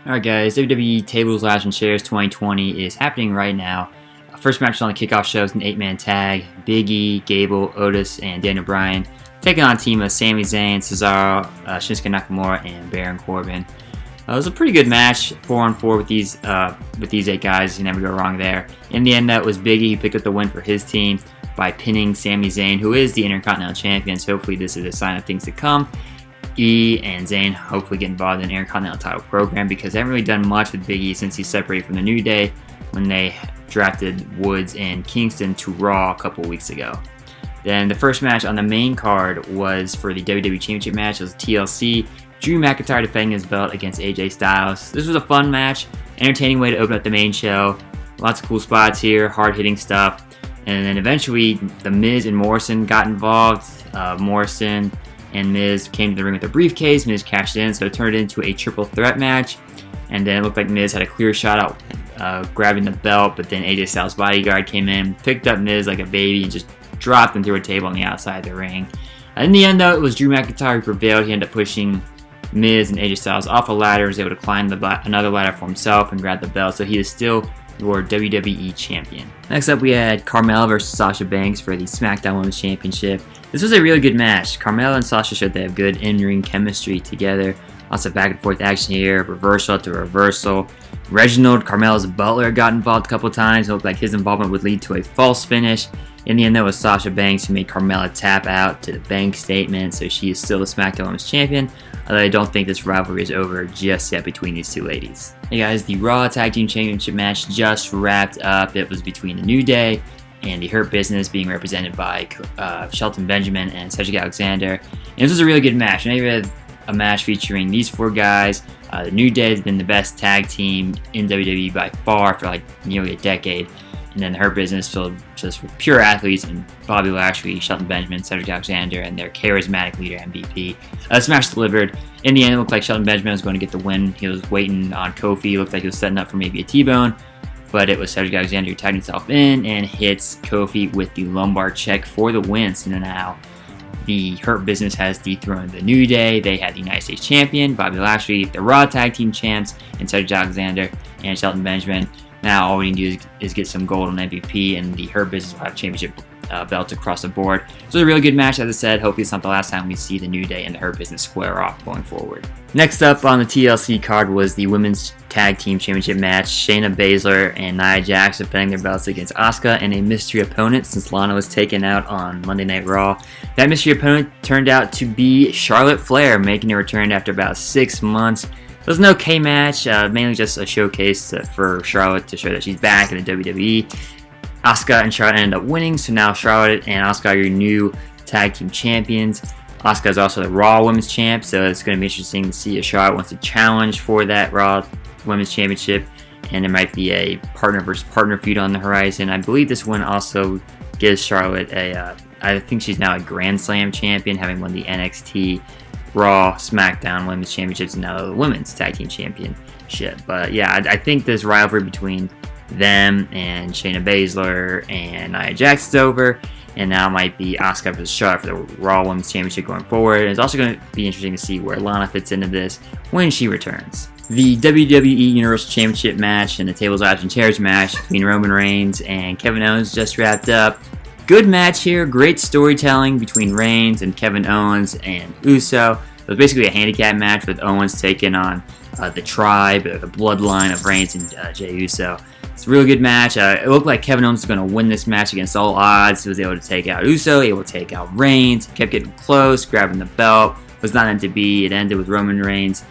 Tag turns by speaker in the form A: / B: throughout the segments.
A: Alright guys, WWE Tables, Ladders, and Chairs 2020 is happening right now. First match on the kickoff show is an 8-man tag. Big E, Gable, Otis, and Daniel Bryan taking on a team of Sami Zayn, Cesaro, Shinsuke Nakamura, and Baron Corbin. It was a pretty good match, 4-on-4 with these 8 guys. You never go wrong there. In the end, that was Big E who picked up the win for his team by pinning Sami Zayn, who is the Intercontinental Champion. So hopefully this is a sign of things to come. E and Zayn hopefully get involved in the Intercontinental title program because they haven't really done much with Big E since he separated from the New Day when they drafted Woods and Kingston to Raw a couple weeks ago. Then the first match on the main card was for the WWE Championship match. It was TLC. Drew McIntyre defending his belt against AJ Styles. This was a fun match, entertaining way to open up the main show. Lots of cool spots here, hard-hitting stuff. And then eventually, The Miz and Morrison got involved. Morrison and Miz came to the ring with a briefcase. Miz cashed in, so it turned into a triple threat match. And then it looked like Miz had a clear shot out grabbing the belt, but then AJ Styles' bodyguard came in, picked up Miz like a baby, and just dropped him through a table on the outside of the ring. In the end, though, it was Drew McIntyre who prevailed. He ended up pushing Miz and AJ Styles off a ladder, was able to climb another ladder for himself and grab the belt, so he is still your WWE Champion. Next up, we had Carmella versus Sasha Banks for the SmackDown Women's Championship. This was a really good match. Carmella and Sasha showed they have good in-ring chemistry together. Lots of back-and-forth action here, reversal to reversal. Reginald, Carmella's butler, got involved a couple times. It looked like his involvement would lead to a false finish. In the end, that was Sasha Banks who made Carmella tap out to the bank statement, so she is still the SmackDown Women's Champion, although I don't think this rivalry is over just yet between these two ladies. Hey guys, the Raw Tag Team Championship match just wrapped up. It was between the New Day and the Hurt Business, being represented by Shelton Benjamin and Cedric Alexander. And this was a really good match. Now you had a match featuring these 4 guys. The New Day has been the best tag team in WWE by far for like nearly a decade. And then the Hurt Business filled just with pure athletes and Bobby Lashley, Shelton Benjamin, Cedric Alexander, and their charismatic leader MVP. This match delivered. In the end, it looked like Shelton Benjamin was going to get the win. He was waiting on Kofi. It looked like he was setting up for maybe a T-bone. But it was Cedric Alexander who tied himself in and hits Kofi with the lumbar check for the win. So now the Hurt Business has dethroned the New Day. They had the United States Champion, Bobby Lashley, the Raw Tag Team Champs, and Cedric Alexander and Shelton Benjamin. Now all we need to do is get some gold on MVP, and the Hurt Business will have championship belts across the board. So it was a really good match, as I said. Hopefully it's not the last time we see the New Day and the Hurt Business square off going forward. Next up on the TLC card was the Women's Tag Team Championship match. Shayna Baszler and Nia Jax defending their belts against Asuka and a mystery opponent since Lana was taken out on Monday Night Raw. That mystery opponent turned out to be Charlotte Flair, making a return after about 6 months. It was an okay match, mainly just a showcase for Charlotte to show that she's back in the WWE. Asuka and Charlotte ended up winning, so now Charlotte and Asuka are your new tag team champions. Asuka is also the Raw Women's Champ, so it's going to be interesting to see if Charlotte wants to challenge for that Raw Women's Championship, and there might be a partner versus partner feud on the horizon. I believe this win also gives Charlotte I think she's now a Grand Slam champion, having won the NXT Raw, SmackDown Women's Championships, and now the Women's Tag Team Championship. But yeah, I think this rivalry between them and Shayna Baszler and Nia Jax is over, and now it might be Asuka versus Charlotte for the Raw Women's Championship going forward. And it's also going to be interesting to see where Lana fits into this when she returns. The WWE Universal Championship match and the Tables, Ladders, and Chairs match between Roman Reigns and Kevin Owens just wrapped up. Good match here, great storytelling between Reigns and Kevin Owens and Uso. It was basically a handicap match with Owens taking on the tribe, the bloodline of Reigns and Jey Uso. It's a really good match. It looked like Kevin Owens was going to win this match against all odds. He was able to take out Uso, able to take out Reigns, kept getting close, grabbing the belt. It was not meant to be. It ended with Roman Reigns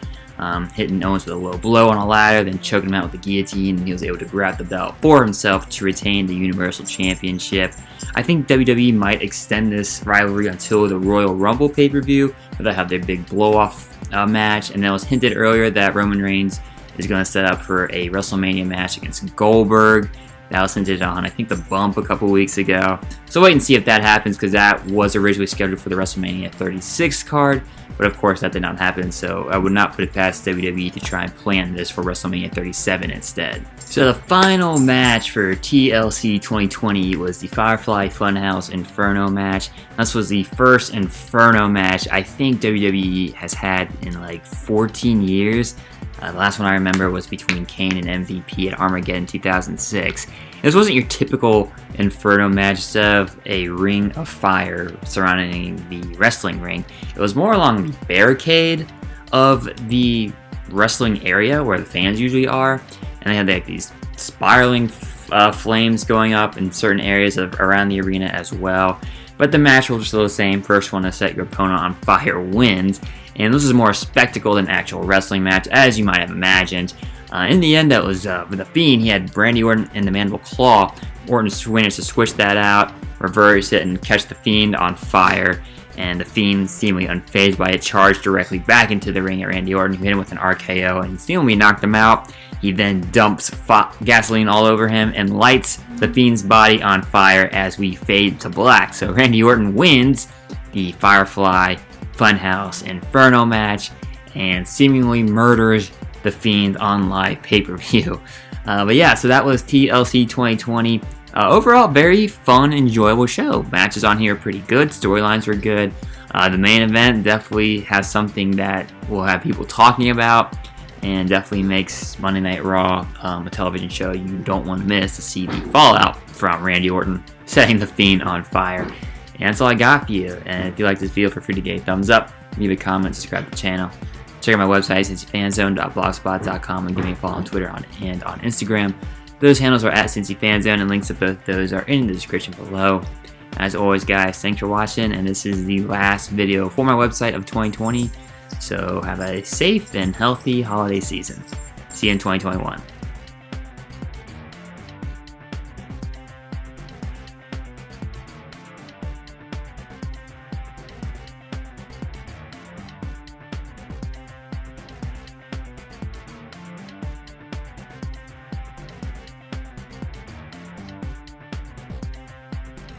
A: hitting Owens with a low blow on a ladder, then choking him out with the guillotine, and he was able to grab the belt for himself to retain the Universal Championship. I think WWE might extend this rivalry until the Royal Rumble pay-per-view, where they'll have their big blow-off match, and it was hinted earlier that Roman Reigns is going to set up for a WrestleMania match against Goldberg. That was hinted on, I think, the Bump a couple weeks ago. So wait and see if that happens, because that was originally scheduled for the WrestleMania 36 card. But of course, that did not happen, so I would not put it past WWE to try and plan this for WrestleMania 37 instead. So the final match for TLC 2020 was the Firefly Funhouse Inferno match. This was the first Inferno match I think WWE has had in like 14 years. The last one I remember was between Kane and MVP at Armageddon 2006. This wasn't your typical Inferno match. Instead of a ring of fire surrounding the wrestling ring, it was more along the barricade of the wrestling area where the fans usually are, and they had like these spiraling flames going up in certain areas around the arena as well. But the match was still the same. First one to set your opponent on fire wins. And this is more a spectacle than actual wrestling match, as you might have imagined. In the end, that was with The Fiend. He had Randy Orton in the Mandible Claw. Orton managed to switch that out, reverse it, and catch The Fiend on fire. And The Fiend, seemingly unfazed by it, charged directly back into the ring at Randy Orton, who hit him with an RKO and seemingly knocked him out. He then dumps gasoline all over him and lights The Fiend's body on fire as we fade to black. So Randy Orton wins the Firefly Funhouse Inferno match and seemingly murders The Fiend on live pay-per-view. But yeah, so that was TLC 2020. Overall, very fun, enjoyable show. Matches on here are pretty good. Storylines were good. The main event definitely has something that will have people talking about, and definitely makes Monday Night Raw a television show you don't want to miss to see the fallout from Randy Orton setting The Fiend on fire. And that's all I got for you. And if you like this video, feel free to give a thumbs up, leave a comment, subscribe to the channel. Check out my website, cincyfanzone.blogspot.com, and give me a follow on Twitter and on Instagram. Those handles are at Cincy Fan Zone, and links to both those are in the description below. As always, guys, thanks for watching, and this is the last video for my website of 2020. So have a safe and healthy holiday season. See you in 2021.